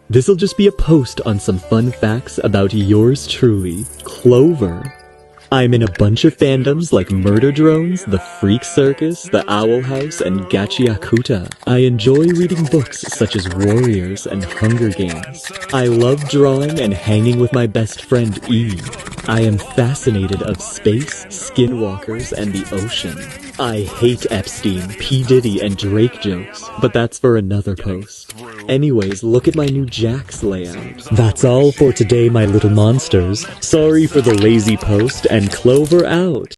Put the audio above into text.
This'll just be a post on some fun facts about yours truly, Clover. I'm in a bunch of fandoms like Murder Drones, The Freak Circus, The Owl House, and Gachiakuta. I enjoy reading books such as Warriors and Hunger Games. I love drawing and hanging with my best friend E. I am fascinated of space, skinwalkers, and the ocean. I hate Epstein, P. Diddy, and Drake jokes, but that's for another post. Anyways, look at my new Jax layout. That's all for today, my little monsters. Sorry for the lazy post, and Clover out.